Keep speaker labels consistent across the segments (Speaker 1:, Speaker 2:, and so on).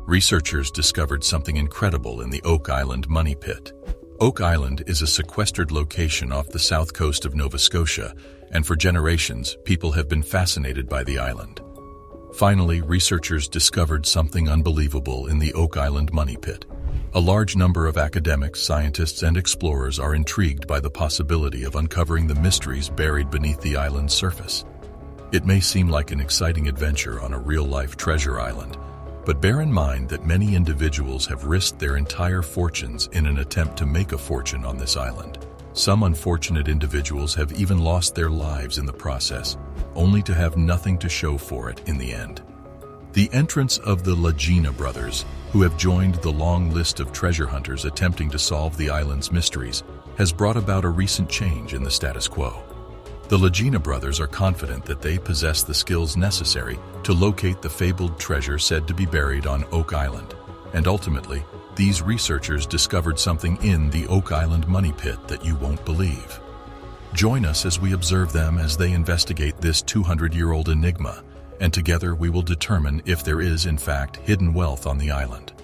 Speaker 1: researchers discovered something incredible in the Oak Island money pit. Oak Island is a sequestered location off the south coast of Nova Scotia, and for generations, people have been fascinated by the island. Finally, researchers discovered something unbelievable in the Oak Island money pit. A large number of academics, scientists, and explorers are intrigued by the possibility of uncovering the mysteries buried beneath the island's surface. It may seem like an exciting adventure on a real-life treasure island, but bear in mind that many individuals have risked their entire fortunes in an attempt to make a fortune on this island. Some unfortunate individuals have even lost their lives in the process, only to have nothing to show for it in the end. The entrance of the Lagina brothers, who have joined the long list of treasure hunters attempting to solve the island's mysteries, has brought about a recent change in the status quo. The Lagina brothers are confident that they possess the skills necessary to locate the fabled treasure said to be buried on Oak Island, and ultimately, these researchers discovered something in the Oak Island money pit that you won't believe. Join us as we observe them as they investigate this 200-year-old enigma, and together we will determine if there is, in fact, hidden wealth on the island.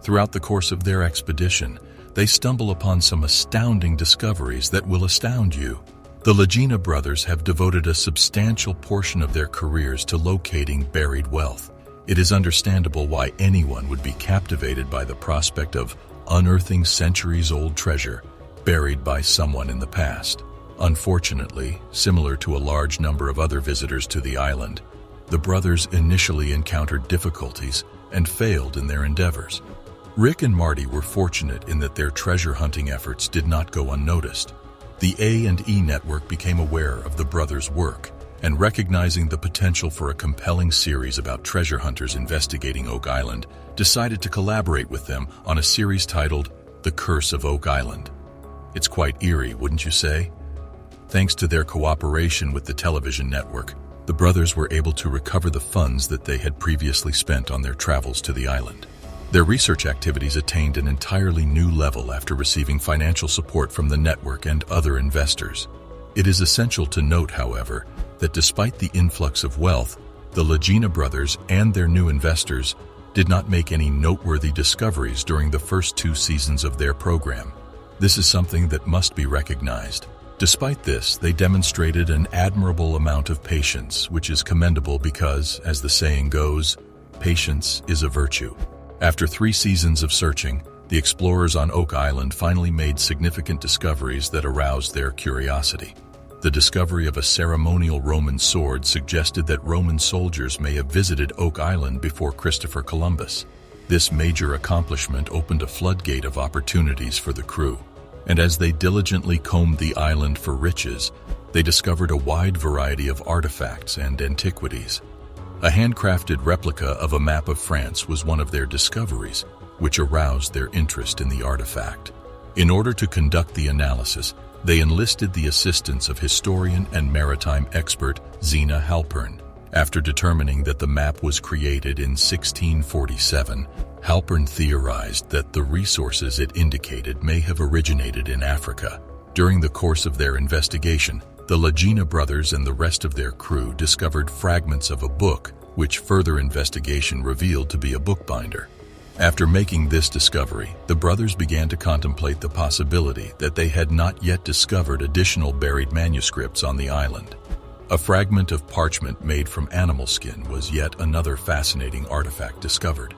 Speaker 1: Throughout the course of their expedition, they stumble upon some astounding discoveries that will astound you. The Lagina brothers have devoted a substantial portion of their careers to locating buried wealth. It is understandable why anyone would be captivated by the prospect of unearthing centuries-old treasure buried by someone in the past. Unfortunately, similar to a large number of other visitors to the island, the brothers initially encountered difficulties and failed in their endeavors. Rick and Marty were fortunate in that their treasure hunting efforts did not go unnoticed. The A&E network became aware of the brothers' work, and recognizing the potential for a compelling series about treasure hunters investigating Oak Island, decided to collaborate with them on a series titled The Curse of Oak Island. It's quite eerie, wouldn't you say? Thanks to their cooperation with the television network, the brothers were able to recover the funds that they had previously spent on their travels to the island. Their research activities attained an entirely new level after receiving financial support from the network and other investors. It is essential to note, however, that despite the influx of wealth, the Lagina brothers and their new investors did not make any noteworthy discoveries during the first 2 seasons of their program. This is something that must be recognized. Despite this, they demonstrated an admirable amount of patience, which is commendable because, as the saying goes, patience is a virtue. After 3 seasons of searching, the explorers on Oak Island finally made significant discoveries that aroused their curiosity. The discovery of a ceremonial Roman sword suggested that Roman soldiers may have visited Oak Island before Christopher Columbus. This major accomplishment opened a floodgate of opportunities for the crew, and as they diligently combed the island for riches, they discovered a wide variety of artifacts and antiquities. A handcrafted replica of a map of France was one of their discoveries, which aroused their interest in the artifact. In order to conduct the analysis, they enlisted the assistance of historian and maritime expert Zena Halpern. After determining that the map was created in 1647, Halpern theorized that the resources it indicated may have originated in Africa. During the course of their investigation, the Lagina brothers and the rest of their crew discovered fragments of a book, which further investigation revealed to be a bookbinder. After making this discovery, the brothers began to contemplate the possibility that they had not yet discovered additional buried manuscripts on the island. A fragment of parchment made from animal skin was yet another fascinating artifact discovered.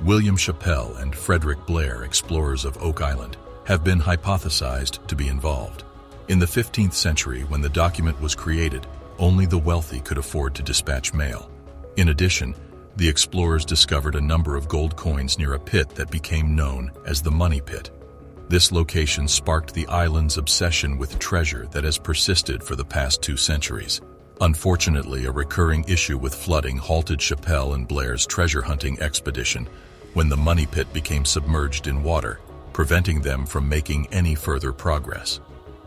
Speaker 1: William Chappell and Frederick Blair, explorers of Oak Island, have been hypothesized to be involved. In the 15th century, when the document was created, only the wealthy could afford to dispatch mail. In addition, the explorers discovered a number of gold coins near a pit that became known as the Money Pit. This location sparked the island's obsession with treasure that has persisted for the past 2 centuries. Unfortunately, a recurring issue with flooding halted Chappell and Blair's treasure hunting expedition when the Money Pit became submerged in water, preventing them from making any further progress.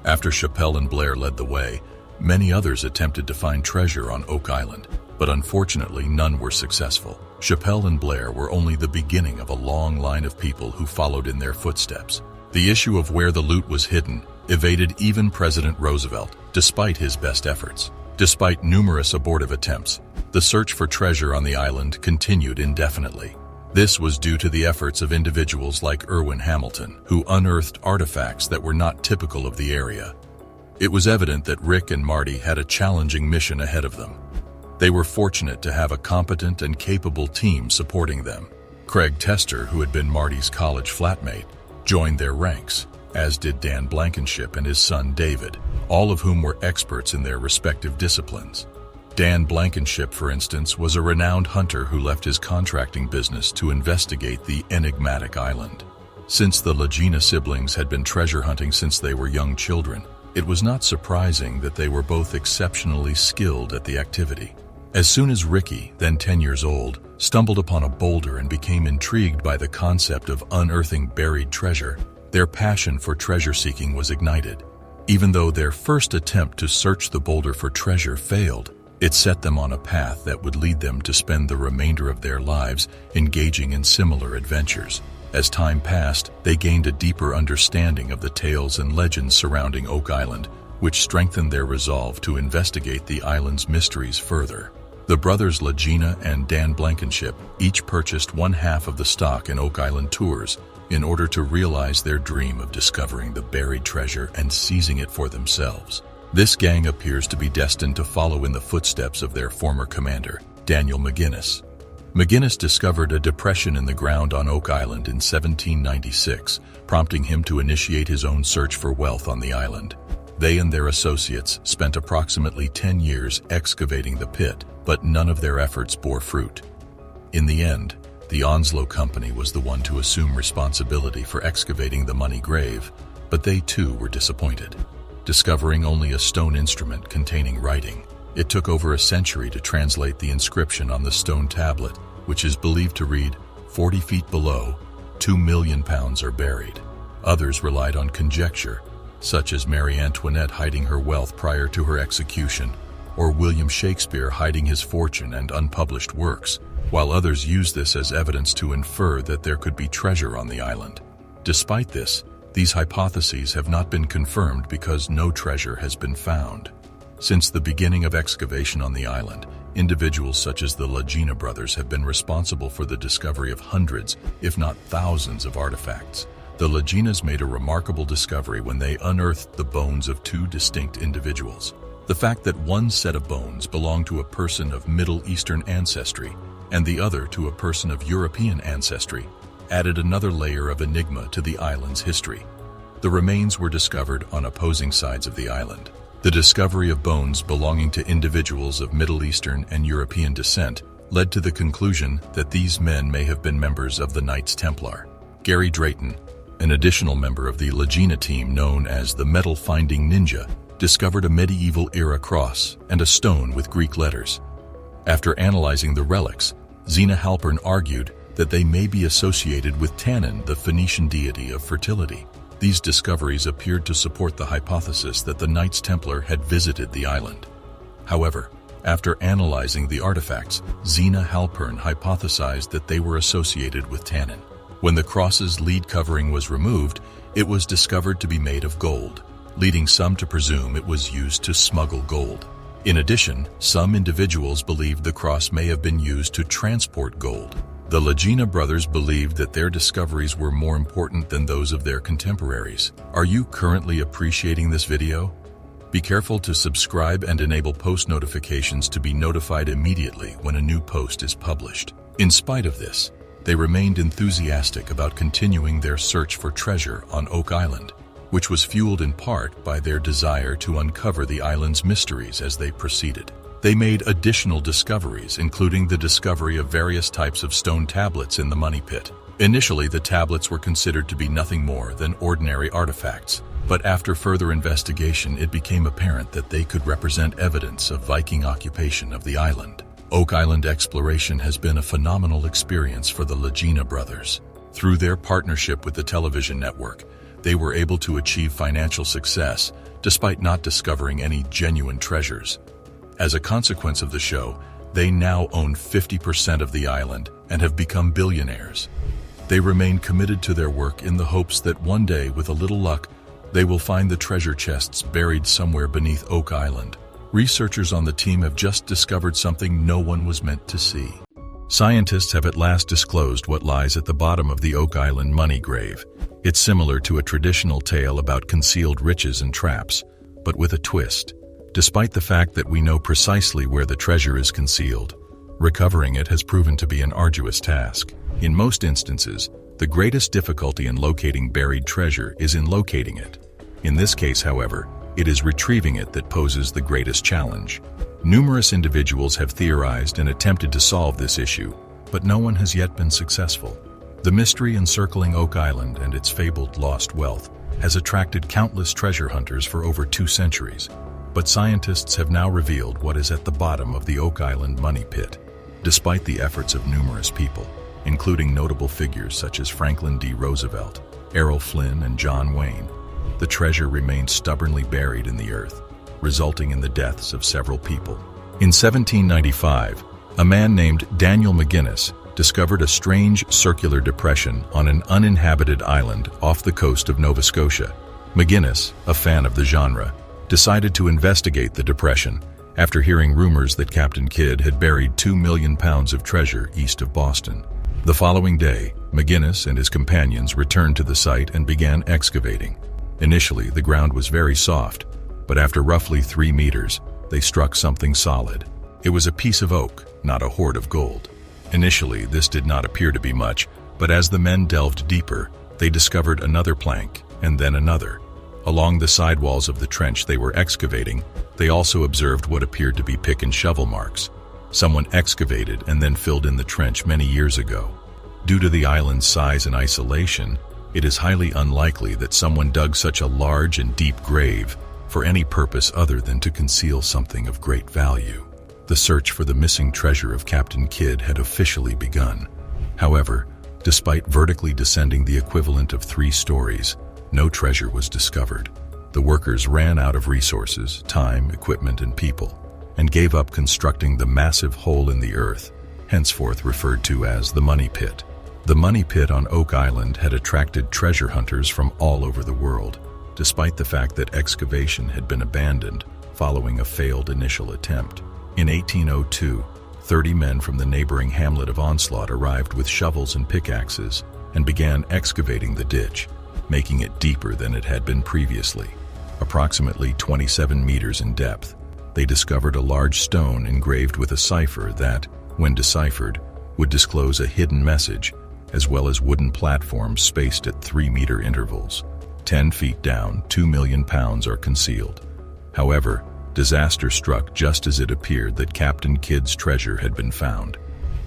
Speaker 1: After Chappell and Blair led the way, many others attempted to find treasure on Oak Island, but unfortunately none were successful. Chappell and Blair were only the beginning of a long line of people who followed in their footsteps. The issue of where the loot was hidden evaded even President Roosevelt, despite his best efforts. Despite numerous abortive attempts, the search for treasure on the island continued indefinitely. This was due to the efforts of individuals like Irwin Hamilton, who unearthed artifacts that were not typical of the area. It was evident that Rick and Marty had a challenging mission ahead of them. They were fortunate to have a competent and capable team supporting them. Craig Tester, who had been Marty's college flatmate, joined their ranks, as did Dan Blankenship and his son David, all of whom were experts in their respective disciplines. Dan Blankenship, for instance, was a renowned hunter who left his contracting business to investigate the enigmatic island. Since the Lagena siblings had been treasure hunting since they were young children, it was not surprising that they were both exceptionally skilled at the activity. As soon as Ricky, then 10 years old, stumbled upon a boulder and became intrigued by the concept of unearthing buried treasure, their passion for treasure seeking was ignited. Even though their first attempt to search the boulder for treasure failed, it set them on a path that would lead them to spend the remainder of their lives engaging in similar adventures. As time passed, they gained a deeper understanding of the tales and legends surrounding Oak Island, which strengthened their resolve to investigate the island's mysteries further. The brothers Lagina and Dan Blankenship each purchased one half of the stock in Oak Island Tours in order to realize their dream of discovering the buried treasure and seizing it for themselves. This gang appears to be destined to follow in the footsteps of their former commander, Daniel McGinnis. McGinnis discovered a depression in the ground on Oak Island in 1796, prompting him to initiate his own search for wealth on the island. They and their associates spent approximately 10 years excavating the pit, but none of their efforts bore fruit. In the end, the Onslow Company was the one to assume responsibility for excavating the money grave, but they too were disappointed. Discovering only a stone instrument containing writing, it took over a century to translate the inscription on the stone tablet, which is believed to read, 40 feet below, 2 million pounds are buried. Others relied on conjecture, such as Marie Antoinette hiding her wealth prior to her execution, or William Shakespeare hiding his fortune and unpublished works, while others used this as evidence to infer that there could be treasure on the island. Despite this, these hypotheses have not been confirmed because no treasure has been found. Since the beginning of excavation on the island, individuals such as the Lagena brothers have been responsible for the discovery of hundreds, if not thousands, of artifacts. The Lagenas made a remarkable discovery when they unearthed the bones of two distinct individuals. The fact that one set of bones belonged to a person of Middle Eastern ancestry and the other to a person of European ancestry added another layer of enigma to the island's history. The remains were discovered on opposing sides of the island. The discovery of bones belonging to individuals of Middle Eastern and European descent led to the conclusion that these men may have been members of the Knights Templar. Gary Drayton, an additional member of the Lagena team known as the Metal Finding Ninja, discovered a medieval-era cross and a stone with Greek letters. After analyzing the relics, Zena Halpern argued that they may be associated with Tannin, the Phoenician deity of fertility. These discoveries appeared to support the hypothesis that the Knights Templar had visited the island. However, after analyzing the artifacts, Zena Halpern hypothesized that they were associated with Tannin. When the cross's lead covering was removed, it was discovered to be made of gold, leading some to presume it was used to smuggle gold. In addition, some individuals believed the cross may have been used to transport gold. The Lagena brothers believed that their discoveries were more important than those of their contemporaries. Are you currently appreciating this video? Be careful to subscribe and enable post notifications to be notified immediately when a new post is published. In spite of this, they remained enthusiastic about continuing their search for treasure on Oak Island, which was fueled in part by their desire to uncover the island's mysteries as they proceeded. They made additional discoveries, including the discovery of various types of stone tablets in the money pit. Initially, the tablets were considered to be nothing more than ordinary artifacts, but after further investigation, it became apparent that they could represent evidence of Viking occupation of the island. Oak Island exploration has been a phenomenal experience for the Lagena brothers. Through their partnership with the television network, they were able to achieve financial success despite not discovering any genuine treasures. As a consequence of the show, they now own 50% of the island and have become billionaires. They remain committed to their work in the hopes that one day, with a little luck, they will find the treasure chests buried somewhere beneath Oak Island. Researchers on the team have just discovered something no one was meant to see. Scientists have at last disclosed what lies at the bottom of the Oak Island money grave. It's similar to a traditional tale about concealed riches and traps, but with a twist. Despite the fact that we know precisely where the treasure is concealed, recovering it has proven to be an arduous task. In most instances, the greatest difficulty in locating buried treasure is in locating it. In this case, however, it is retrieving it that poses the greatest challenge. Numerous individuals have theorized and attempted to solve this issue, but no one has yet been successful. The mystery encircling Oak Island and its fabled lost wealth has attracted countless treasure hunters for over 2 centuries, but scientists have now revealed what is at the bottom of the Oak Island money pit. Despite the efforts of numerous people, including notable figures such as Franklin D. Roosevelt, Errol Flynn, and John Wayne, the treasure remains stubbornly buried in the earth, resulting in the deaths of several people. In 1795, a man named Daniel McGinnis discovered a strange circular depression on an uninhabited island off the coast of Nova Scotia. McGinnis, a fan of the genre, decided to investigate the depression after hearing rumors that Captain Kidd had buried 2 million pounds of treasure east of Boston. The following day, McGinnis and his companions returned to the site and began excavating. Initially, the ground was very soft, but after roughly 3 meters, they struck something solid. It was a piece of oak, not a hoard of gold. Initially, this did not appear to be much, but as the men delved deeper, they discovered another plank, and then another. Along the sidewalls of the trench they were excavating, they also observed what appeared to be pick and shovel marks. Someone excavated and then filled in the trench many years ago. Due to the island's size and isolation, it is highly unlikely that someone dug such a large and deep grave for any purpose other than to conceal something of great value. The search for the missing treasure of Captain Kidd had officially begun. However, despite vertically descending the equivalent of 3 stories, no treasure was discovered. The workers ran out of resources, time, equipment, and people, and gave up constructing the massive hole in the earth, henceforth referred to as the Money Pit. The Money Pit on Oak Island had attracted treasure hunters from all over the world, despite the fact that excavation had been abandoned following a failed initial attempt. In 1802, 30 men from the neighboring hamlet of Onslaught arrived with shovels and pickaxes and began excavating the ditch, making it deeper than it had been previously. Approximately 27 meters in depth, they discovered a large stone engraved with a cipher that, when deciphered, would disclose a hidden message, as well as wooden platforms spaced at 3-meter intervals. 10 feet down, 2 million pounds are concealed. However, disaster struck just as it appeared that Captain Kidd's treasure had been found.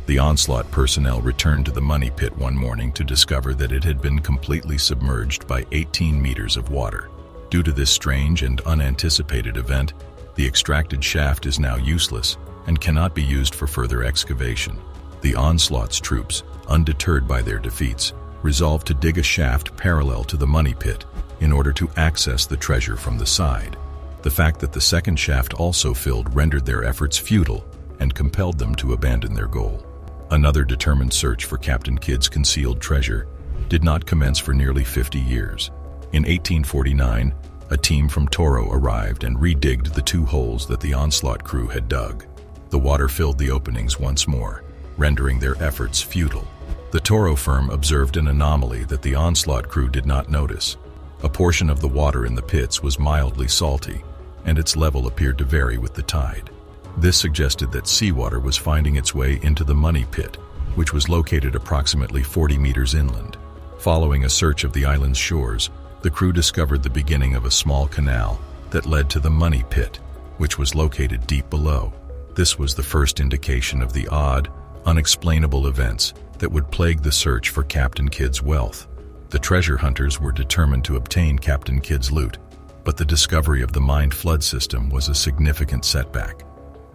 Speaker 1: The Onslaught personnel returned to the money pit one morning to discover that it had been completely submerged by 18 meters of water. Due to this strange and unanticipated event, the extracted shaft is now useless and cannot be used for further excavation. The Onslaught's troops, undeterred by their defeats, resolved to dig a shaft parallel to the money pit in order to access the treasure from the side. The fact that the second shaft also filled rendered their efforts futile and compelled them to abandon their goal. Another determined search for Captain Kidd's concealed treasure did not commence for nearly 50 years. In 1849, a team from Toro arrived and redigged the 2 holes that the Onslaught crew had dug. The water filled the openings once more, rendering their efforts futile. The Toro firm observed an anomaly that the Onslaught crew did not notice. A portion of the water in the pits was mildly salty, and its level appeared to vary with the tide. This suggested that seawater was finding its way into the money pit, which was located approximately 40 meters inland. Following a search of the island's shores, the crew discovered the beginning of a small canal that led to the money pit, which was located deep below. This was the first indication of the odd, unexplainable events that would plague the search for Captain Kidd's wealth. The treasure hunters were determined to obtain Captain Kidd's loot, but the discovery of the mined flood system was a significant setback.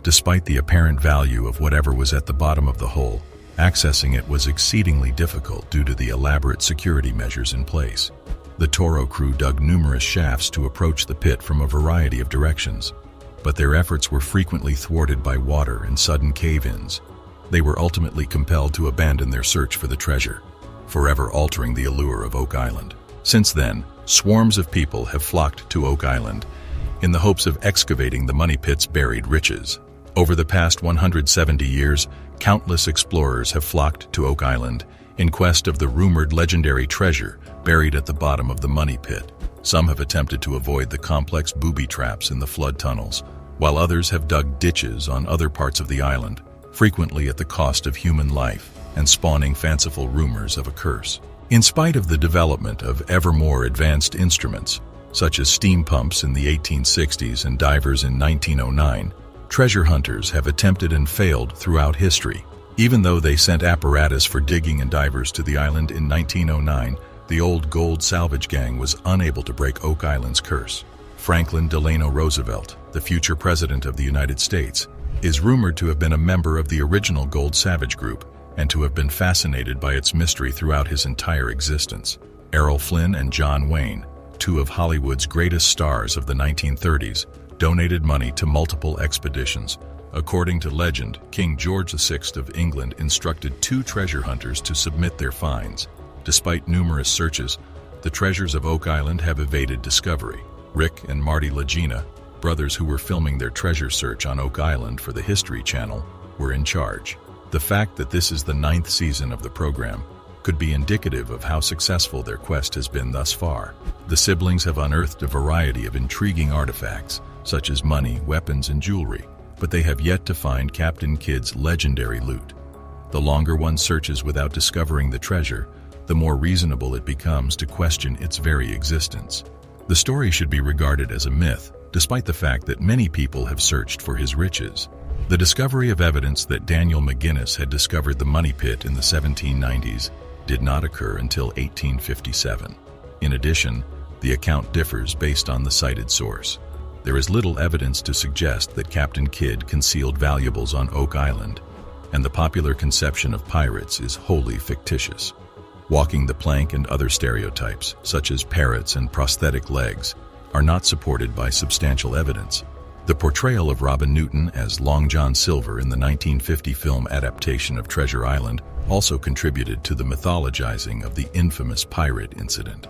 Speaker 1: Despite the apparent value of whatever was at the bottom of the hole, accessing it was exceedingly difficult due to the elaborate security measures in place. The Toro crew dug numerous shafts to approach the pit from a variety of directions, but their efforts were frequently thwarted by water and sudden cave-ins. They were ultimately compelled to abandon their search for the treasure, forever altering the allure of Oak Island. Since then, swarms of people have flocked to Oak Island in the hopes of excavating the money pit's buried riches. Over the past 170 years, countless explorers have flocked to Oak Island in quest of the rumored legendary treasure buried at the bottom of the money pit. Some have attempted to avoid the complex booby traps in the flood tunnels, while others have dug ditches on other parts of the island, frequently at the cost of human life and spawning fanciful rumors of a curse. In spite of the development of ever more advanced instruments, such as steam pumps in the 1860s and divers in 1909, treasure hunters have attempted and failed throughout history. Even though they sent apparatus for digging and divers to the island in 1909, the old gold salvage gang was unable to break Oak Island's curse. Franklin Delano Roosevelt, the future president of the United States, is rumored to have been a member of the original Gold Savage group and to have been fascinated by its mystery throughout his entire existence. Errol Flynn and John Wayne, two of Hollywood's greatest stars of the 1930s, donated money to multiple expeditions. According to legend, King George VI of England instructed 2 treasure hunters to submit their finds. Despite numerous searches, the treasures of Oak Island have evaded discovery. Rick and Marty Lagina, brothers who were filming their treasure search on Oak Island for the History Channel, were in charge. The fact that this is the 9th season of the program could be indicative of how successful their quest has been thus far. The siblings have unearthed a variety of intriguing artifacts, such as money, weapons, and jewelry, but they have yet to find Captain Kidd's legendary loot. The longer one searches without discovering the treasure, the more reasonable it becomes to question its very existence. The story should be regarded as a myth, despite the fact that many people have searched for his riches. The discovery of evidence that Daniel McGinnis had discovered the money pit in the 1790s did not occur until 1857. In addition, the account differs based on the cited source. There is little evidence to suggest that Captain Kidd concealed valuables on Oak Island, and the popular conception of pirates is wholly fictitious. Walking the plank and other stereotypes, such as parrots and prosthetic legs, are not supported by substantial evidence. The portrayal of Robin Newton as Long John Silver in the 1950 film adaptation of Treasure Island also contributed to the mythologizing of the infamous pirate incident.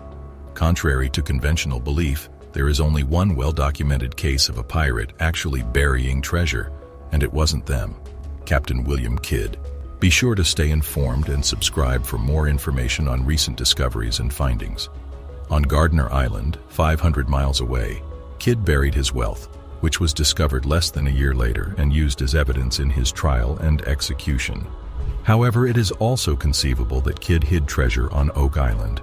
Speaker 1: Contrary to conventional belief, there is only one well-documented case of a pirate actually burying treasure, and it wasn't them. Captain William Kidd. Be sure to stay informed and subscribe for more information on recent discoveries and findings. On Gardner Island, 500 miles away, Kidd buried his wealth, which was discovered less than a year later and used as evidence in his trial and execution. However, it is also conceivable that Kidd hid treasure on Oak Island.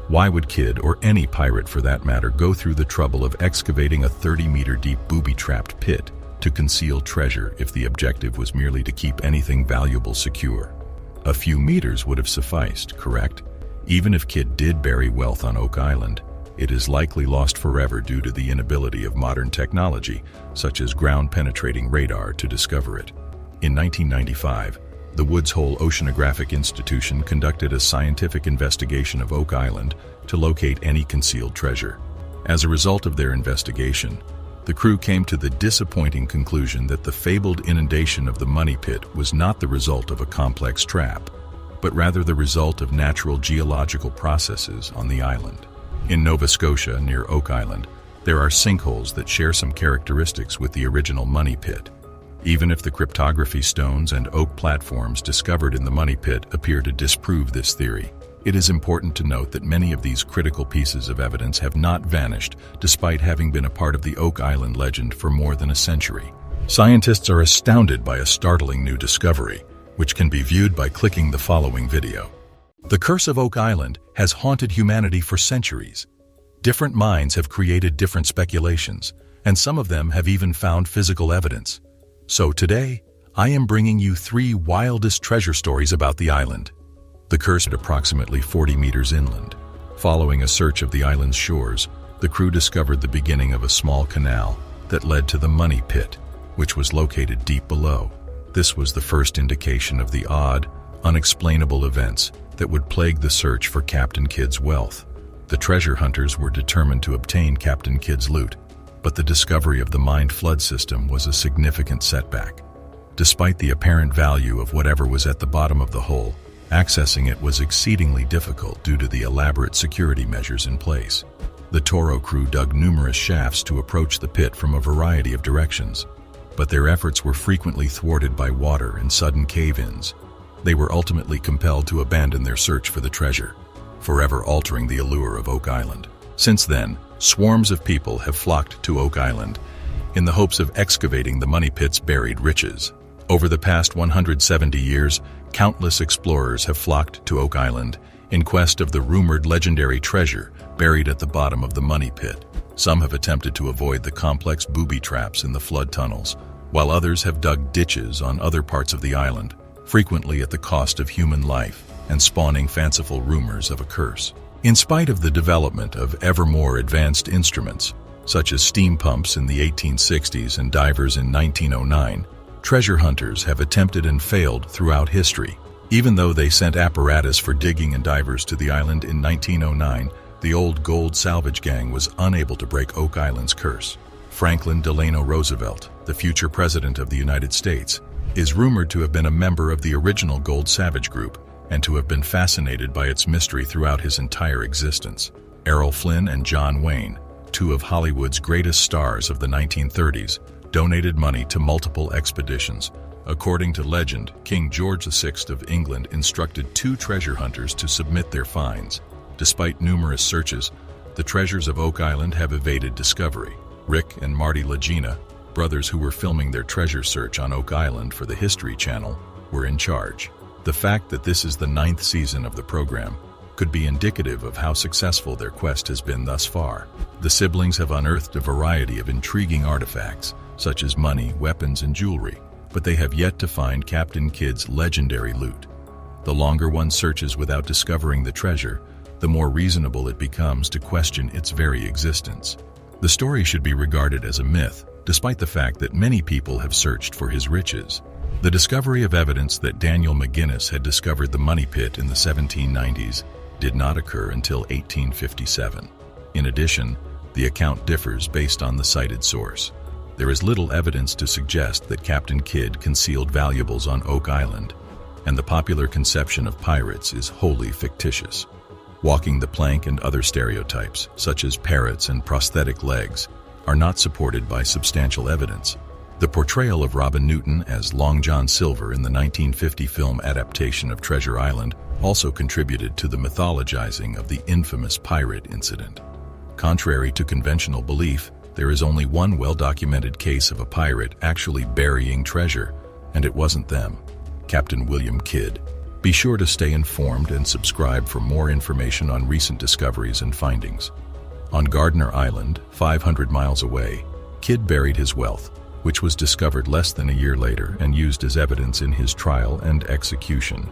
Speaker 1: Why would Kidd, or any pirate for that matter, go through the trouble of excavating a 30-meter-deep booby-trapped pit to conceal treasure if the objective was merely to keep anything valuable secure? A few meters would have sufficed, correct? Even if Kidd did bury wealth on Oak Island, it is likely lost forever due to the inability of modern technology, such as ground-penetrating radar, to discover it. In 1995, the Woods Hole Oceanographic Institution conducted a scientific investigation of Oak Island to locate any concealed treasure. As a result of their investigation, the crew came to the disappointing conclusion that the fabled inundation of the money pit was not the result of a complex trap, but rather the result of natural geological processes on the island. In Nova Scotia, near Oak Island, there are sinkholes that share some characteristics with the original money pit. Even if the cryptography stones and oak platforms discovered in the money pit appear to disprove this theory, it is important to note that many of these critical pieces of evidence have not vanished despite having been a part of the Oak Island legend for more than a century. Scientists are astounded by a startling new discovery, which can be viewed by clicking the following video. The curse of Oak Island has haunted humanity for centuries. Different minds have created different speculations, and some of them have even found physical evidence. So today, I am bringing you 3 wildest treasure stories about the island. The curse at approximately 40 meters inland. Following a search of the island's shores, the crew discovered the beginning of a small canal that led to the money pit, which was located deep below. This was the first indication of the odd, unexplainable events that would plague the search for Captain Kidd's wealth. The treasure hunters were determined to obtain Captain Kidd's loot, but the discovery of the mined flood system was a significant setback. Despite the apparent value of whatever was at the bottom of the hole, accessing it was exceedingly difficult due to the elaborate security measures in place. The Toro crew dug numerous shafts to approach the pit from a variety of directions. but their efforts were frequently thwarted by water and sudden cave-ins. They were ultimately compelled to abandon their search for the treasure, forever altering the allure of Oak Island. Since then, swarms of people have flocked to Oak Island in the hopes of excavating the money pit's buried riches. Over the past 170 years, countless explorers have flocked to Oak Island in quest of the rumored legendary treasure buried at the bottom of the money pit. Some have attempted to avoid the complex booby traps in the flood tunnels, while others have dug ditches on other parts of the island, frequently at the cost of human life and spawning fanciful rumors of a curse. In spite of the development of ever more advanced instruments, such as steam pumps in the 1860s and divers in 1909, treasure hunters have attempted and failed throughout history. Even though they sent apparatus for digging and divers to the island in 1909, the old gold salvage gang was unable to break Oak Island's curse. Franklin Delano Roosevelt, the future president of the United States, is rumored to have been a member of the original Gold Savage Group and to have been fascinated by its mystery throughout his entire existence. Errol Flynn and John Wayne, two of Hollywood's greatest stars of the 1930s, donated money to multiple expeditions. According to legend, King George VI of England instructed two treasure hunters to submit their finds. Despite numerous searches, the treasures of Oak Island have evaded discovery. Rick and Marty Lagina, brothers who were filming their treasure search on Oak Island for the History Channel, were in charge. The fact that this is the 9th season of the program could be indicative of how successful their quest has been thus far. The siblings have unearthed a variety of intriguing artifacts, such as money, weapons, and jewelry, but they have yet to find Captain Kidd's legendary loot. The longer one searches without discovering the treasure, the more reasonable it becomes to question its very existence. The story should be regarded as a myth, despite the fact that many people have searched for his riches. The discovery of evidence that Daniel McGinnis had discovered the money pit in the 1790s did not occur until 1857. In addition, the account differs based on the cited source. There is little evidence to suggest that Captain Kidd concealed valuables on Oak Island, and the popular conception of pirates is wholly fictitious. Walking the plank and other stereotypes, such as parrots and prosthetic legs, are not supported by substantial evidence. The portrayal of Robin Newton as Long John Silver in the 1950 film adaptation of Treasure Island also contributed to the mythologizing of the infamous pirate incident. Contrary to conventional belief, there is only one well-documented case of a pirate actually burying treasure, and it wasn't them. Captain William Kidd. Be sure to stay informed and subscribe for more information on recent discoveries and findings. On Gardner Island, 500 miles away, Kidd buried his wealth, which was discovered less than a year later and used as evidence in his trial and execution.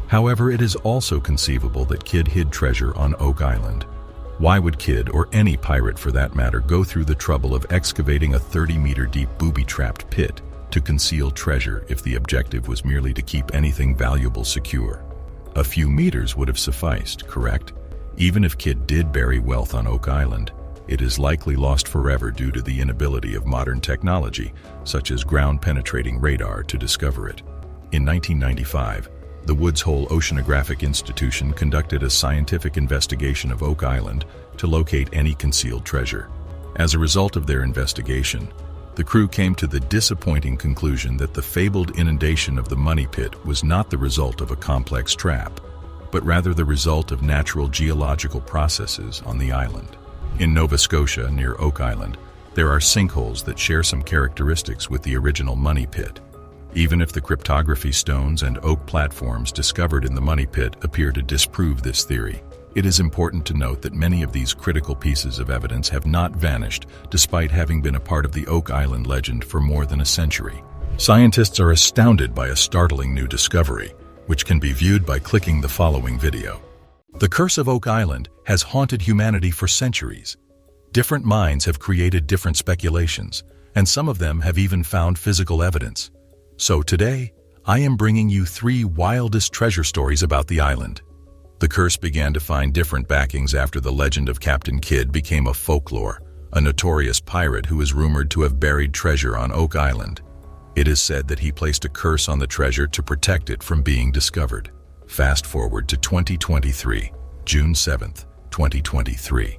Speaker 1: However, it is also conceivable that Kidd hid treasure on Oak Island. Why would Kidd, or any pirate for that matter, go through the trouble of excavating a 30-meter deep booby-trapped pit to conceal treasure if the objective was merely to keep anything valuable secure? A few meters would have sufficed, correct? Even if Kidd did bury wealth on Oak Island, it is likely lost forever due to the inability of modern technology, such as ground-penetrating radar, to discover it. In 1995, the Woods Hole Oceanographic Institution conducted a scientific investigation of Oak Island to locate any concealed treasure. As a result of their investigation, the crew came to the disappointing conclusion that the fabled inundation of the money pit was not the result of a complex trap, but rather the result of natural geological processes on the island. In Nova Scotia, near Oak Island, there are sinkholes that share some characteristics with the original money pit. Even if the cryptography stones and oak platforms discovered in the money pit appear to disprove this theory, it is important to note that many of these critical pieces of evidence have not vanished despite having been a part of the Oak Island legend for more than a century. Scientists are astounded by a startling new discovery, which can be viewed by clicking the following video. The curse of Oak Island has haunted humanity for centuries. Different minds have created different speculations, and some of them have even found physical evidence. So today, I am bringing you 3 wildest treasure stories about the island. The curse began to find different backings after the legend of Captain Kidd became a folklore, a notorious pirate who is rumored to have buried treasure on Oak Island. It is said that he placed a curse on the treasure to protect it from being discovered. Fast forward to 2023, June 7th, 2023.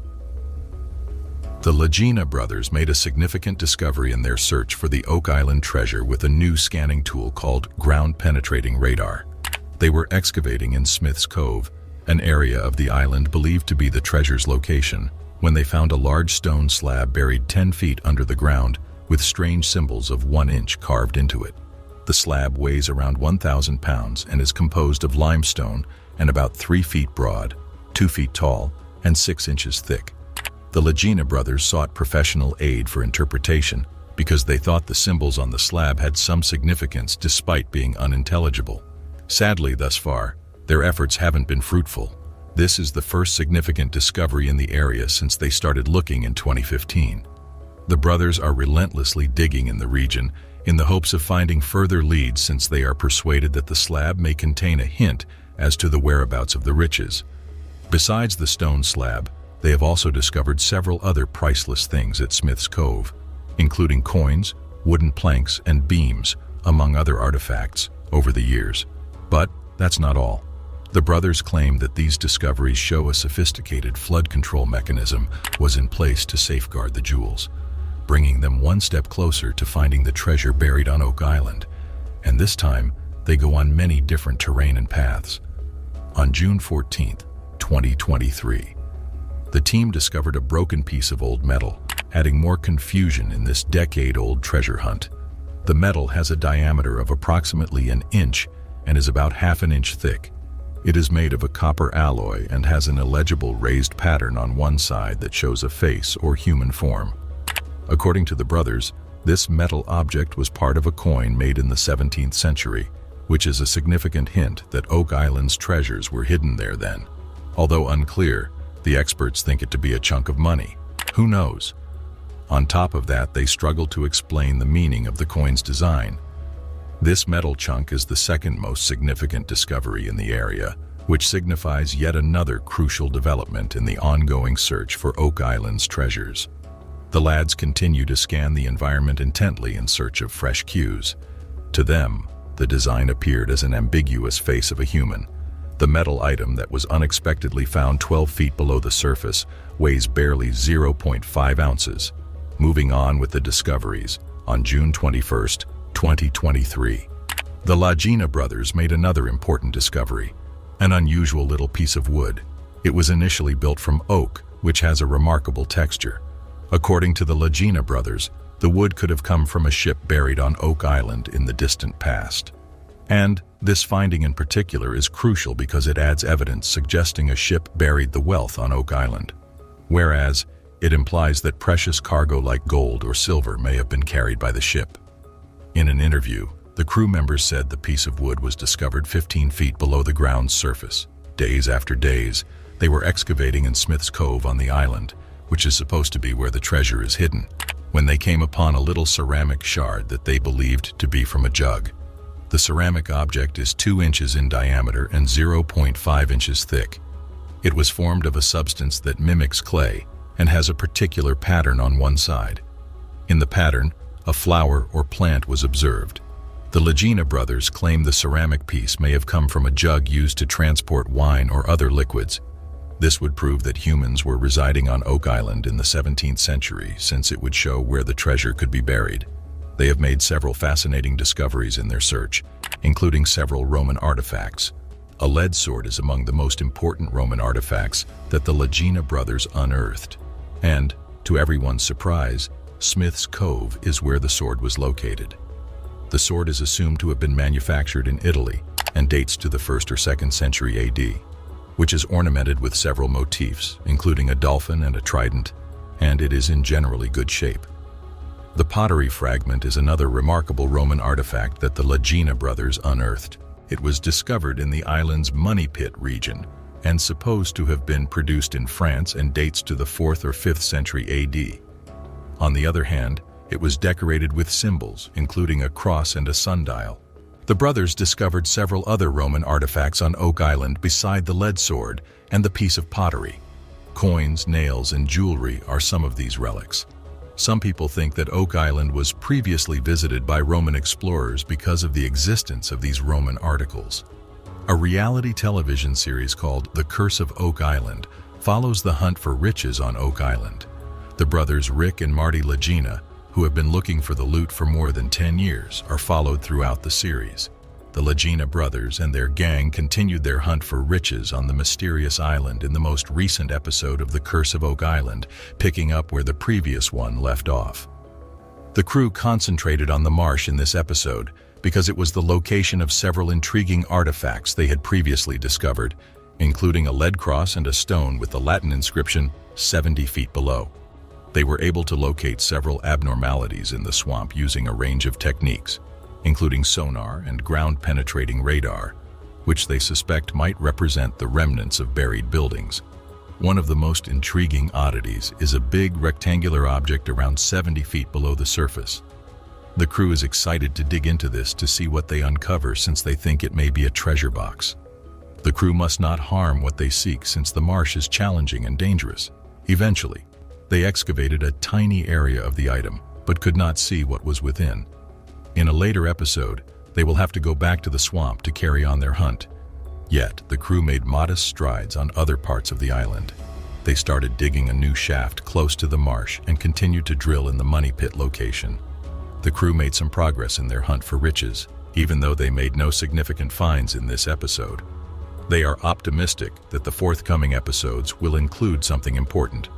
Speaker 1: The Lagena brothers made a significant discovery in their search for the Oak Island treasure with a new scanning tool called ground-penetrating radar. They were excavating in Smith's Cove, an area of the island believed to be the treasure's location, when they found a large stone slab buried 10 feet under the ground with strange symbols of 1 inch carved into it. The slab weighs around 1,000 pounds and is composed of limestone and about 3 feet broad, 2 feet tall, and 6 inches thick. The Lagena brothers sought professional aid for interpretation because they thought the symbols on the slab had some significance despite being unintelligible. Sadly, thus far, their efforts haven't been fruitful. This is the first significant discovery in the area since they started looking in 2015. The brothers are relentlessly digging in the region in the hopes of finding further leads, since they are persuaded that the slab may contain a hint as to the whereabouts of the riches. Besides the stone slab, they have also discovered several other priceless things at Smith's Cove, including coins, wooden planks, and beams, among other artifacts, over the years. But that's not all. The brothers claim that these discoveries show a sophisticated flood control mechanism was in place to safeguard the jewels, bringing them one step closer to finding the treasure buried on Oak Island. And this time, they go on many different terrain and paths. On June 14, 2023, the team discovered a broken piece of old metal, adding more confusion in this decade-old treasure hunt. The metal has a diameter of approximately 1 inch and is about 1/2 inch thick. It is made of a copper alloy and has an illegible raised pattern on one side that shows a face or human form. According to the brothers, this metal object was part of a coin made in the 17th century, which is a significant hint that Oak Island's treasures were hidden there then. Although unclear, the experts think it to be a chunk of money. Who knows? On top of that, they struggle to explain the meaning of the coin's design. This metal chunk is the second most significant discovery in the area, which signifies yet another crucial development in the ongoing search for Oak Island's treasures. The lads continue to scan the environment intently in search of fresh cues. To them, the design appeared as an ambiguous face of a human. The metal item that was unexpectedly found 12 feet below the surface weighs barely 0.5 ounces. Moving on with the discoveries, on June 21, 2023, the Lagena brothers made another important discovery, an unusual little piece of wood. It was initially built from oak, which has a remarkable texture. According to the Lagena brothers, the wood could have come from a ship buried on Oak Island in the distant past. And this finding in particular is crucial because it adds evidence suggesting a ship buried the wealth on Oak Island, whereas it implies that precious cargo like gold or silver may have been carried by the ship. In an interview, the crew members said the piece of wood was discovered 15 feet below the ground's surface. Days after days, they were excavating in Smith's Cove on the island, which is supposed to be where the treasure is hidden, when they came upon a little ceramic shard that they believed to be from a jug. The ceramic object is 2 inches in diameter and 0.5 inches thick. It was formed of a substance that mimics clay and has a particular pattern on one side. In the pattern, a flower or plant was observed. The Lagena brothers claim the ceramic piece may have come from a jug used to transport wine or other liquids. This would prove that humans were residing on Oak Island in the 17th century, since it would show where the treasure could be buried. They have made several fascinating discoveries in their search, including several Roman artifacts. A lead sword is among the most important Roman artifacts that the Lagena brothers unearthed. And, to everyone's surprise, Smith's Cove is where the sword was located. The sword is assumed to have been manufactured in Italy and dates to the 1st or 2nd century AD, which is ornamented with several motifs, including a dolphin and a trident, and it is in generally good shape. The pottery fragment is another remarkable Roman artifact that the Lagena brothers unearthed. It was discovered in the island's Money Pit region and supposed to have been produced in France and dates to the 4th or 5th century AD. On the other hand, it was decorated with symbols, including a cross and a sundial. The brothers discovered several other Roman artifacts on Oak Island beside the lead sword and the piece of pottery. Coins, nails, and jewelry are some of these relics. Some people think that Oak Island was previously visited by Roman explorers because of the existence of these Roman articles. A reality television series called The Curse of Oak Island follows the hunt for riches on Oak Island. The brothers Rick and Marty Lagina, who have been looking for the loot for more than 10 years, are followed throughout the series. The Lagina brothers and their gang continued their hunt for riches on the mysterious island in the most recent episode of The Curse of Oak Island, picking up where the previous one left off. The crew concentrated on the marsh in this episode because it was the location of several intriguing artifacts they had previously discovered, including a lead cross and a stone with the Latin inscription 70 feet below. They were able to locate several abnormalities in the swamp using a range of techniques, including sonar and ground-penetrating radar, which they suspect might represent the remnants of buried buildings. One of the most intriguing oddities is a big rectangular object around 70 feet below the surface. The crew is excited to dig into this to see what they uncover, since they think it may be a treasure box. The crew must not harm what they seek, since the marsh is challenging and dangerous. Eventually, they excavated a tiny area of the item, but could not see what was within. In a later episode, they will have to go back to the swamp to carry on their hunt. Yet, the crew made modest strides on other parts of the island. They started digging a new shaft close to the marsh and continued to drill in the money pit location. The crew made some progress in their hunt for riches, even though they made no significant finds in this episode. They are optimistic that the forthcoming episodes will include something important.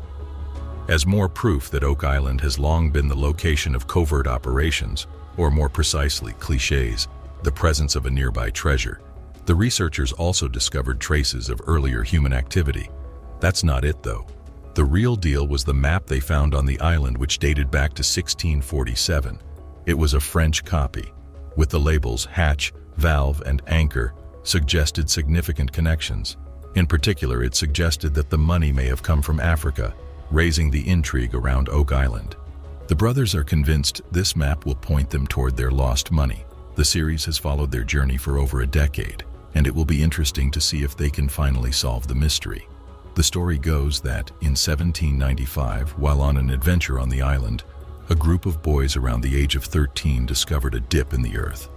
Speaker 1: As more proof that Oak Island has long been the location of covert operations, or more precisely, clichés, the presence of a nearby treasure, the researchers also discovered traces of earlier human activity. That's not it, though. The real deal was the map they found on the island, which dated back to 1647. It was a French copy, with the labels hatch, valve, and anchor, suggested significant connections. In particular, it suggested that the money may have come from Africa, raising the intrigue around Oak Island. The brothers are convinced this map will point them toward their lost money. The series has followed their journey for over a decade, and it will be interesting to see if they can finally solve the mystery. The story goes that, in 1795, while on an adventure on the island, a group of boys around the age of 13 discovered a dip in the earth.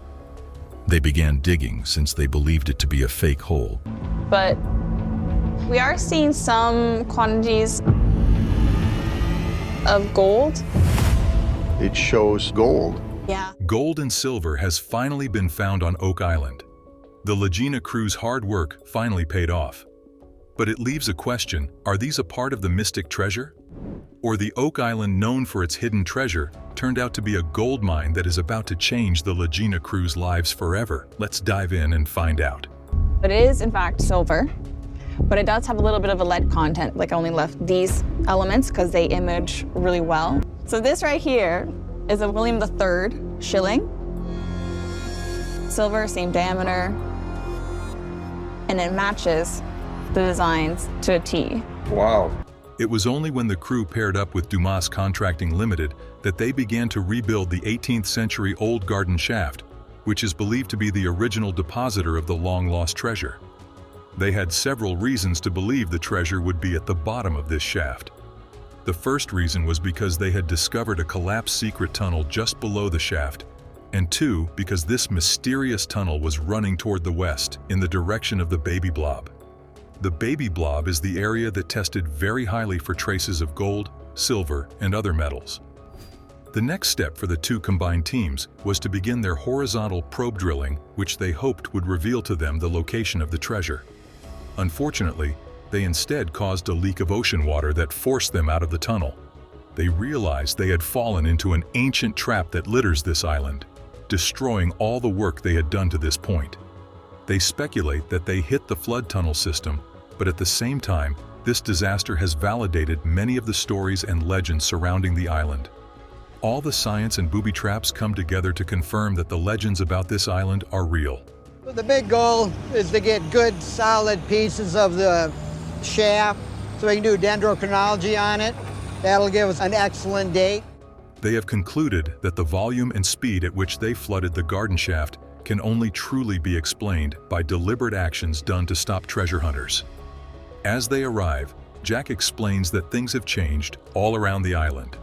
Speaker 1: They began digging since they believed it to be a fake hole.
Speaker 2: But we are seeing some quantities of gold.
Speaker 3: It shows gold.
Speaker 2: Yeah.
Speaker 1: Gold and silver has finally been found on Oak Island. The Lagina crew's hard work finally paid off. But it leaves a question: are these a part of the mystic treasure? Or the Oak Island, known for its hidden treasure, turned out to be a gold mine that is about to change the Lagina crew's lives forever? Let's dive in and find out.
Speaker 2: It is, in fact, silver, but it does have a little bit of a lead content. Like, I only left these elements because they image really well. So this right here is a William III shilling. Silver, same diameter, and it matches the designs to a T.
Speaker 3: Wow.
Speaker 1: It was only when the crew paired up with Dumas Contracting Limited that they began to rebuild the 18th century old garden shaft, which is believed to be the original depositor of the long-lost treasure. They had several reasons to believe the treasure would be at the bottom of this shaft. The first reason was because they had discovered a collapsed secret tunnel just below the shaft, and two, because this mysterious tunnel was running toward the west, in the direction of the baby blob. The baby blob is the area that tested very highly for traces of gold, silver, and other metals. The next step for the two combined teams was to begin their horizontal probe drilling, which they hoped would reveal to them the location of the treasure. Unfortunately, they instead caused a leak of ocean water that forced them out of the tunnel. They realized they had fallen into an ancient trap that litters this island, destroying all the work they had done to this point. They speculate that they hit the flood tunnel system, but at the same time, this disaster has validated many of the stories and legends surrounding the island. All the science and booby traps come together to confirm that the legends about this island are real.
Speaker 4: The big goal is to get good, solid pieces of the shaft so we can do dendrochronology on it. That'll give us an excellent date.
Speaker 1: They have concluded that the volume and speed at which they flooded the garden shaft can only truly be explained by deliberate actions done to stop treasure hunters. As they arrive, Jack explains that things have changed all around the island.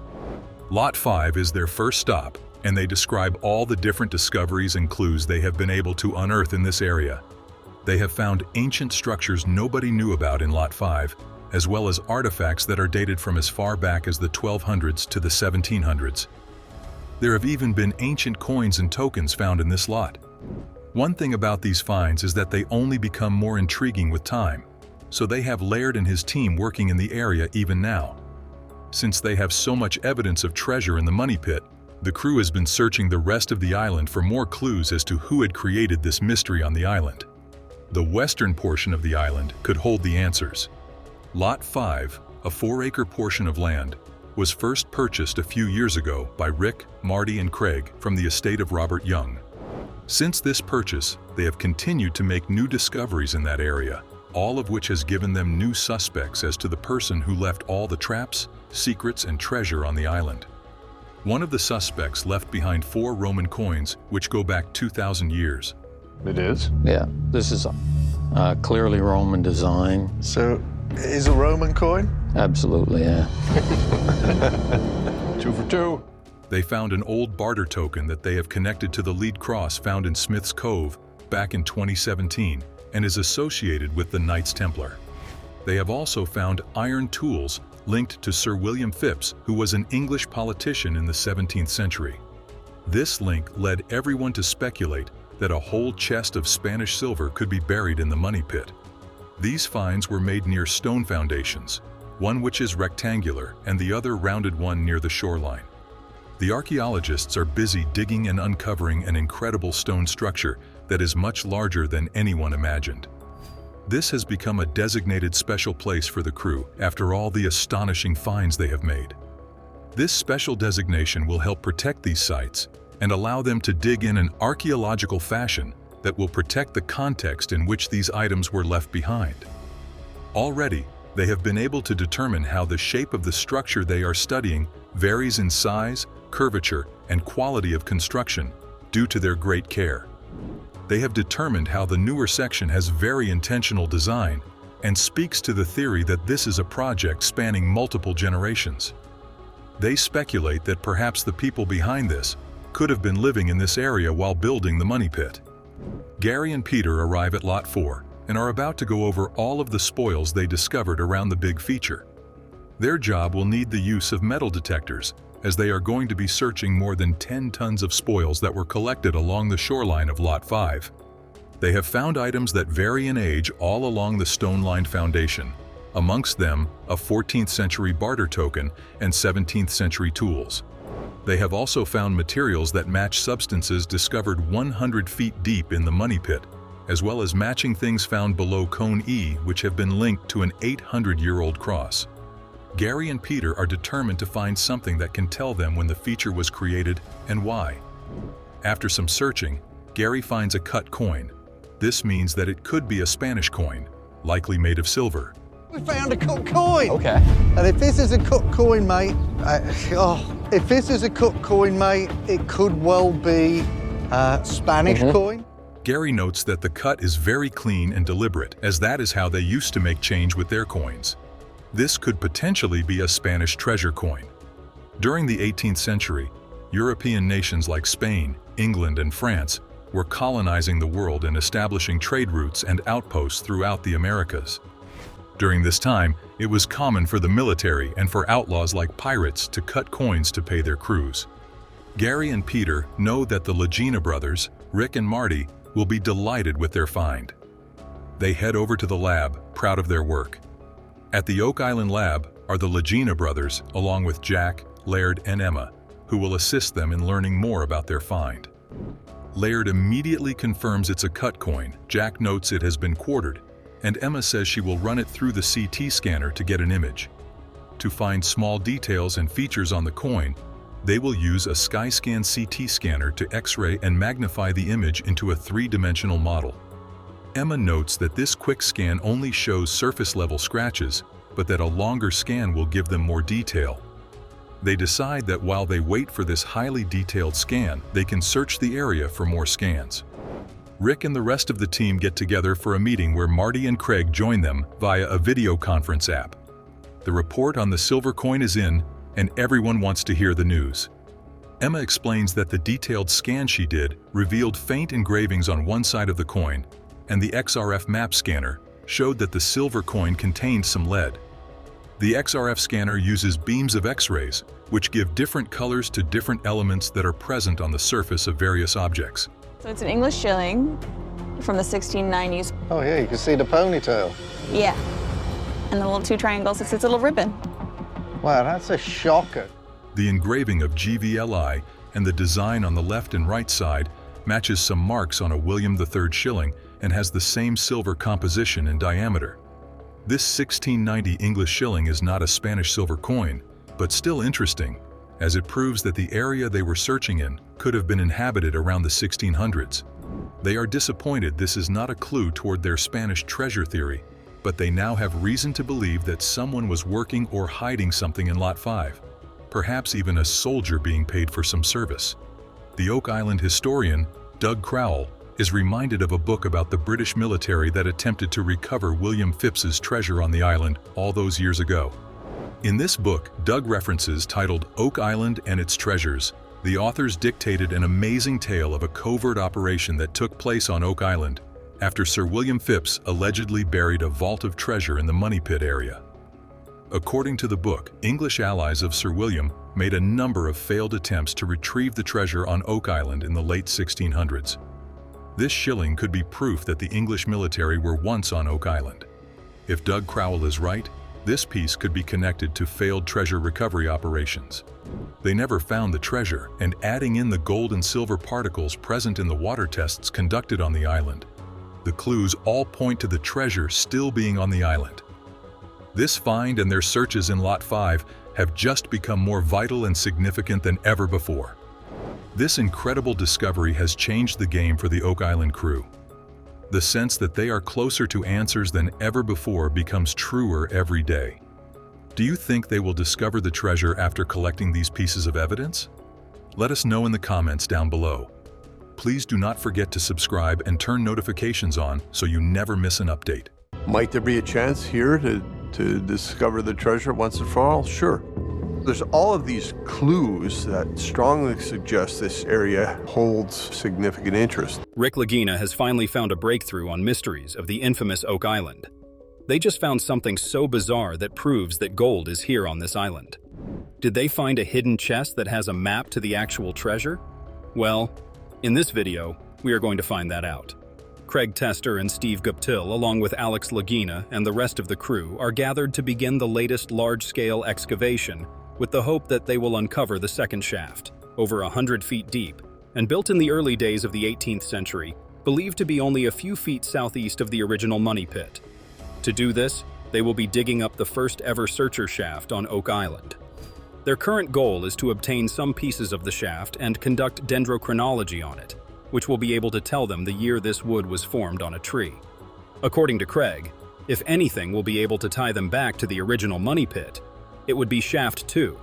Speaker 1: Lot 5 is their first stop, and they describe all the different discoveries and clues they have been able to unearth in this area. They have found ancient structures nobody knew about in Lot 5, as well as artifacts that are dated from as far back as the 1200s to the 1700s. There have even been ancient coins and tokens found in this lot. One thing about these finds is that they only become more intriguing with time, so they have Laird and his team working in the area even now. Since they have so much evidence of treasure in the money pit, the crew has been searching the rest of the island for more clues as to who had created this mystery on the island. The western portion of the island could hold the answers. Lot 5, a 4-acre portion of land, was first purchased a few years ago by Rick, Marty, and Craig from the estate of Robert Young. Since this purchase, they have continued to make new discoveries in that area, all of which has given them new suspects as to the person who left all the traps, secrets, and treasure on the island. One of the suspects left behind 4 Roman coins which go back 2,000 years.
Speaker 3: It is?
Speaker 5: Yeah, this is a clearly Roman design.
Speaker 3: So, it is a Roman coin?
Speaker 5: Absolutely, yeah.
Speaker 3: 2 for 2.
Speaker 1: They found an old barter token that they have connected to the lead cross found in Smith's Cove back in 2017 and is associated with the Knights Templar. They have also found iron tools linked to Sir William Phipps, who was an English politician in the 17th century. This link led everyone to speculate that a whole chest of Spanish silver could be buried in the money pit. These finds were made near stone foundations, one which is rectangular and the other rounded one near the shoreline. The archaeologists are busy digging and uncovering an incredible stone structure that is much larger than anyone imagined. This has become a designated special place for the crew after all the astonishing finds they have made. This special designation will help protect these sites and allow them to dig in an archaeological fashion that will protect the context in which these items were left behind. Already, they have been able to determine how the shape of the structure they are studying varies in size, curvature, and quality of construction due to their great care. They have determined how the newer section has very intentional design and speaks to the theory that this is a project spanning multiple generations. They speculate that perhaps the people behind this could have been living in this area while building the money pit. Gary and Peter arrive at Lot 4 and are about to go over all of the spoils they discovered around the big feature. Their job will need the use of metal detectors, as they are going to be searching more than 10 tons of spoils that were collected along the shoreline of Lot 5. They have found items that vary in age all along the stone-lined foundation, amongst them a 14th century barter token and 17th century tools. They have also found materials that match substances discovered 100 feet deep in the money pit, as well as matching things found below Cone E which have been linked to an 800-year-old cross. Gary and Peter are determined to find something that can tell them when the feature was created and why. After some searching, Gary finds a cut coin. This means that it could be a Spanish coin, likely made of silver.
Speaker 4: We found a cut coin.
Speaker 5: Okay.
Speaker 4: And if this is a cut coin, mate, if this is a cut coin, mate, it could well be a Spanish coin.
Speaker 1: Gary notes that the cut is very clean and deliberate, as that is how they used to make change with their coins. This could potentially be a Spanish treasure coin. During the 18th century, European nations like Spain, England, and France were colonizing the world and establishing trade routes and outposts throughout the Americas. During this time, it was common for the military and for outlaws like pirates to cut coins to pay their crews. Gary and Peter know that the Lagena brothers, Rick and Marty, will be delighted with their find. They head over to the lab, proud of their work. At the Oak Island lab are the Lagena brothers, along with Jack, Laird, and Emma, who will assist them in learning more about their find. Laird immediately confirms it's a cut coin, Jack notes it has been quartered, and Emma says she will run it through the CT scanner to get an image. To find small details and features on the coin, they will use a SkyScan CT scanner to X-ray and magnify the image into a 3-dimensional model. Emma notes that this quick scan only shows surface-level scratches, but that a longer scan will give them more detail. They decide that while they wait for this highly detailed scan, they can search the area for more scans. Rick and the rest of the team get together for a meeting where Marty and Craig join them via a video conference app. The report on the silver coin is in, and everyone wants to hear the news. Emma explains that the detailed scan she did revealed faint engravings on one side of the coin, and the XRF map scanner showed that the silver coin contained some lead. The XRF scanner uses beams of X-rays, which give different colors to different elements that are present on the surface of various objects.
Speaker 2: So it's an English shilling from the 1690s.
Speaker 3: Oh yeah, you can see the ponytail.
Speaker 2: Yeah. And the little two triangles, it's its little ribbon.
Speaker 3: Wow, that's a shocker.
Speaker 1: The engraving of GVLI and the design on the left and right side matches some marks on a William III shilling and has the same silver composition and diameter. This 1690 English shilling is not a Spanish silver coin, but still interesting, as it proves that the area they were searching in could have been inhabited around the 1600s. They are disappointed this is not a clue toward their Spanish treasure theory, but they now have reason to believe that someone was working or hiding something in Lot 5, perhaps even a soldier being paid for some service. The Oak Island historian, Doug Crowell, is reminded of a book about the British military that attempted to recover William Phipps's treasure on the island all those years ago. In this book, Doug references titled Oak Island and Its Treasures. The authors dictated an amazing tale of a covert operation that took place on Oak Island after Sir William Phipps allegedly buried a vault of treasure in the Money Pit area. According to the book, English allies of Sir William made a number of failed attempts to retrieve the treasure on Oak Island in the late 1600s. This shilling could be proof that the English military were once on Oak Island. If Doug Crowell is right, this piece could be connected to failed treasure recovery operations. They never found the treasure, and adding in the gold and silver particles present in the water tests conducted on the island, the clues all point to the treasure still being on the island. This find and their searches in Lot 5 have just become more vital and significant than ever before. This incredible discovery has changed the game for the Oak Island crew. The sense that they are closer to answers than ever before becomes truer every day. Do you think they will discover the treasure after collecting these pieces of evidence? Let us know in the comments down below. Please do not forget to subscribe and turn notifications on so you never miss an update.
Speaker 6: Might there be a chance here to discover the treasure once and for all? Sure. There's all of these clues that strongly suggest this area holds significant interest.
Speaker 7: Rick Lagena has finally found a breakthrough on mysteries of the infamous Oak Island. They just found something so bizarre that proves that gold is here on this island. Did they find a hidden chest that has a map to the actual treasure? Well, in this video, we are going to find that out. Craig Tester and Steve Guptill, along with Alex Lagina and the rest of the crew, are gathered to begin the latest large-scale excavation with the hope that they will uncover the second shaft, over 100 feet deep, and built in the early days of the 18th century, believed to be only a few feet southeast of the original Money Pit. To do this, they will be digging up the first ever searcher shaft on Oak Island. Their current goal is to obtain some pieces of the shaft and conduct dendrochronology on it, which will be able to tell them the year this wood was formed on a tree. According to Craig, if anything will be able to tie them back to the original Money Pit, it would be shaft 2.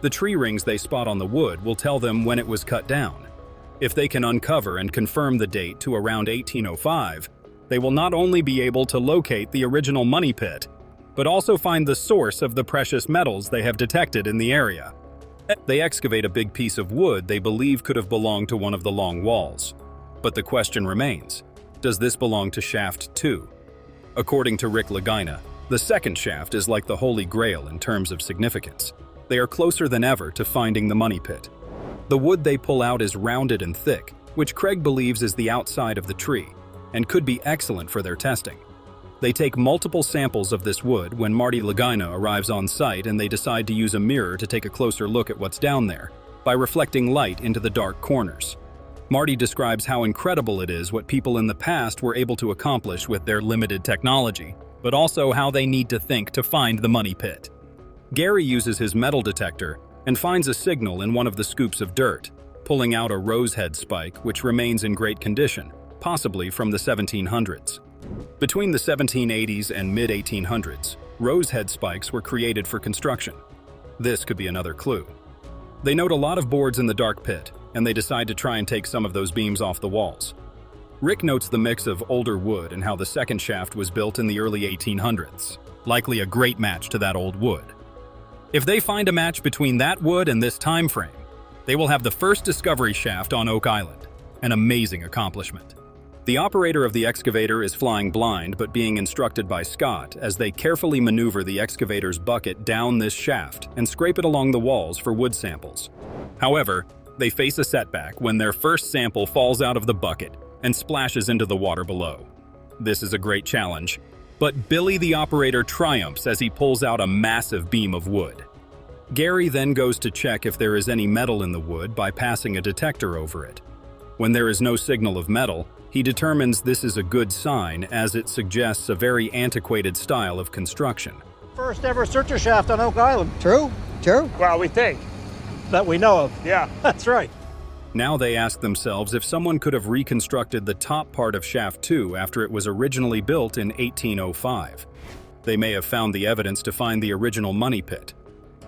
Speaker 7: The tree rings they spot on the wood will tell them when it was cut down. If they can uncover and confirm the date to around 1805, they will not only be able to locate the original Money Pit, but also find the source of the precious metals they have detected in the area. They excavate a big piece of wood they believe could have belonged to one of the long walls. But the question remains, does this belong to shaft 2? According to Rick Lagina, the second shaft is like the Holy Grail in terms of significance. They are closer than ever to finding the Money Pit. The wood they pull out is rounded and thick, which Craig believes is the outside of the tree, and could be excellent for their testing. They take multiple samples of this wood when Marty Lagina arrives on site, and they decide to use a mirror to take a closer look at what's down there, by reflecting light into the dark corners. Marty describes how incredible it is what people in the past were able to accomplish with their limited technology, but also how they need to think to find the Money Pit. Gary uses his metal detector and finds a signal in one of the scoops of dirt, pulling out a rosehead spike which remains in great condition, possibly from the 1700s. Between the 1780s and mid-1800s, rosehead spikes were created for construction. This could be another clue. They note a lot of boards in the dark pit, and they decide to try and take some of those beams off the walls. Rick notes the mix of older wood and how the second shaft was built in the early 1800s, likely a great match to that old wood. If they find a match between that wood and this time frame, they will have the first discovery shaft on Oak Island, an amazing accomplishment. The operator of the excavator is flying blind but being instructed by Scott as they carefully maneuver the excavator's bucket down this shaft and scrape it along the walls for wood samples. However, they face a setback when their first sample falls out of the bucket and splashes into the water below. This is a great challenge, but Billy the operator triumphs as he pulls out a massive beam of wood. Gary then goes to check if there is any metal in the wood by passing a detector over it. When there is no signal of metal, he determines this is a good sign as it suggests a very antiquated style of construction.
Speaker 8: First ever searcher shaft on Oak Island.
Speaker 4: True? True?
Speaker 8: Well, we think. That we know of. Yeah, that's right.
Speaker 7: Now they ask themselves if someone could have reconstructed the top part of Shaft 2 after it was originally built in 1805. They may have found the evidence to find the original money pit.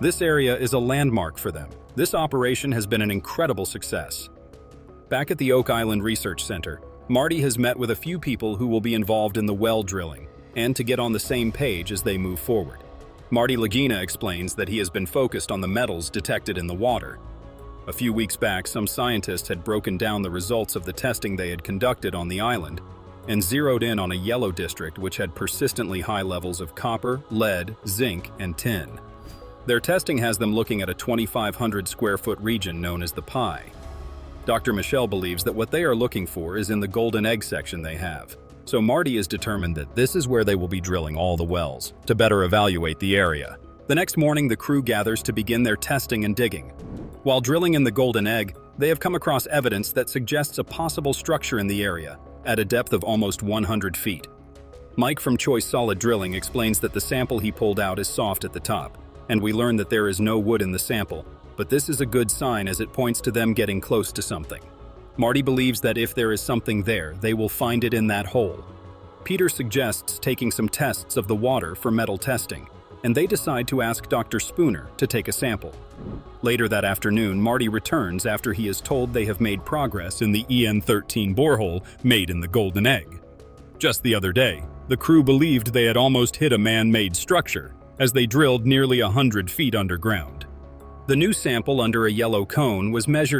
Speaker 7: This area is a landmark for them. This operation has been an incredible success. Back at the Oak Island Research Center, Marty has met with a few people who will be involved in the well drilling and to get on the same page as they move forward. Marty Lagena explains that he has been focused on the metals detected in the water. A few weeks back, some scientists had broken down the results of the testing they had conducted on the island and zeroed in on a yellow district which had persistently high levels of copper, lead, zinc, and tin. Their testing has them looking at a 2,500 square foot region known as the Pie. Dr. Michelle believes that what they are looking for is in the golden egg section they have. So Marty is determined that this is where they will be drilling all the wells to better evaluate the area. The next morning, the crew gathers to begin their testing and digging. While drilling in the golden egg, they have come across evidence that suggests a possible structure in the area at a depth of almost 100 feet. Mike from Choice Solid Drilling explains that the sample he pulled out is soft at the top, and we learn that there is no wood in the sample, but this is a good sign as it points to them getting close to something. Marty believes that if there is something there, they will find it in that hole. Peter suggests taking some tests of the water for metal testing, and they decide to ask Dr. Spooner to take a sample. Later that afternoon, Marty returns after he is told they have made progress in the EN13 borehole made in the golden egg. Just the other day, the crew believed they had almost hit a man-made structure as they drilled nearly 100 feet underground. The new sample under a yellow cone was measured